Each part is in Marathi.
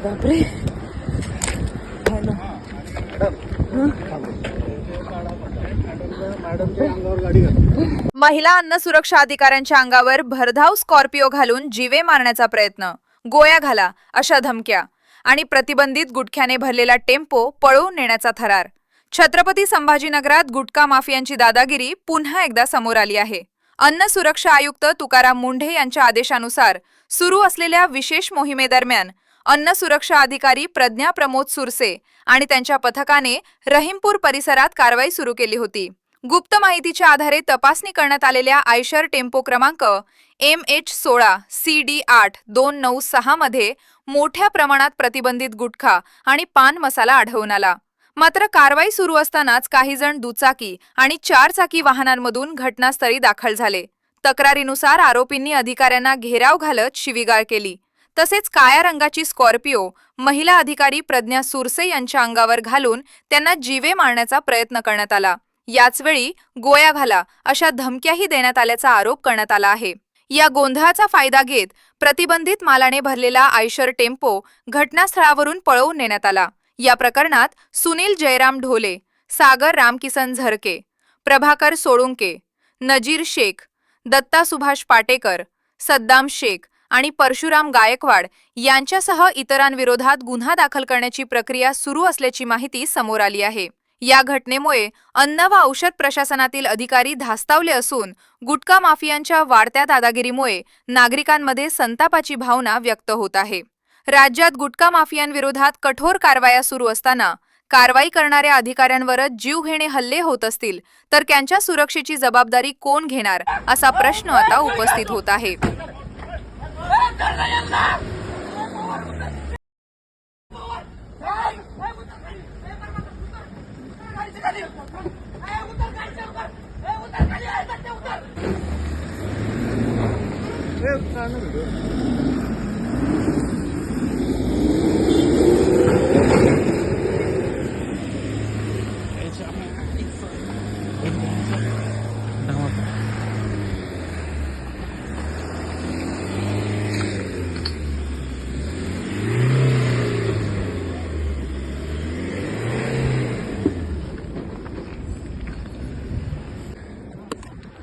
बापरे. महिला अन्न सुरक्षा अधिकाऱ्यांच्या अंगावर भरधाव स्कॉर्पिओ घालून जीवे मारण्याचा प्रयत्न, गोळ्या घाला अशा धमक्या आणि प्रतिबंधित गुटख्याने भरलेला टेम्पो पळवून नेण्याचा थरार. छत्रपती संभाजीनगरात गुटखा माफियांची दादागिरी पुन्हा एकदा समोर आली आहे. अन्न सुरक्षा आयुक्त तुकाराम मुंढे यांच्या आदेशानुसार सुरू असलेल्या विशेष मोहिमेदरम्यान अन्न सुरक्षा अधिकारी प्रज्ञा प्रमोद सुरसे आणि त्यांच्या पथकाने रहीमपूर परिसरात कारवाई सुरू केली होती. गुप्त माहितीच्या आधारे तपासणी करण्यात आलेल्या आयशर टेम्पो क्रमांक MH16 CD 8296 मध्ये मोठ्या प्रमाणात प्रतिबंधित गुटखा आणि पान मसाला आढळून आला. मात्र कारवाई सुरू असतानाच काही जण दुचाकी आणि 4 चाकी वाहनांमधून घटनास्थळी दाखल झाले. तक्रारीनुसार आरोपींनी अधिकाऱ्यांना घेराव घालत शिवीगाळ केली. तसेच काळ्या रंगाची स्कॉर्पिओ महिला अधिकारी प्रज्ञा सुरसे यांच्या अंगावर घालून त्यांना जीवे मारण्याचा प्रयत्न करण्यात आला. याचवेळी गोळ्या घाला अशा धमक्याही देण्यात आल्याचा आरोप करण्यात आला आहे. या गोंधळाचा फायदा घेत प्रतिबंधित मालाने भरलेला आयशर टेम्पो घटनास्थळावरून पळवून नेण्यात आला. या प्रकरणात सुनील जयराम ढोले, सागर रामकिसन झरके, प्रभाकर सोळुंके, नजीर शेख, दत्ता सुभाष पाटेकर, सद्दाम शेख आणि परशुराम गायकवाड यांच्यासह इतरांविरोधात गुन्हा दाखल करण्याची प्रक्रिया सुरू असल्याची माहिती समोर आली आहे. या घटनेमुळे अन्न व औषध प्रशासनातील अधिकारी धास्तावले असून गुटखा माफियांच्या वाढत्या दादागिरीमुळे नागरिकांमध्ये संतापाची भावना व्यक्त होत आहे. राज्यात गुटखा माफियांविरोधात कठोर कारवाया सुरू असताना कारवाई करणाऱ्या अधिकाऱ्यांवरच जीवघेणे हल्ले होत असतील तर त्यांच्या सुरक्षेची जबाबदारी कोण घेणार असा प्रश्न आता उपस्थित होत आहे.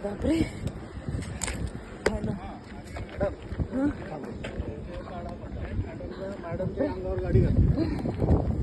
बापरे. मॅडमच्या अंगावर गाडी घाल.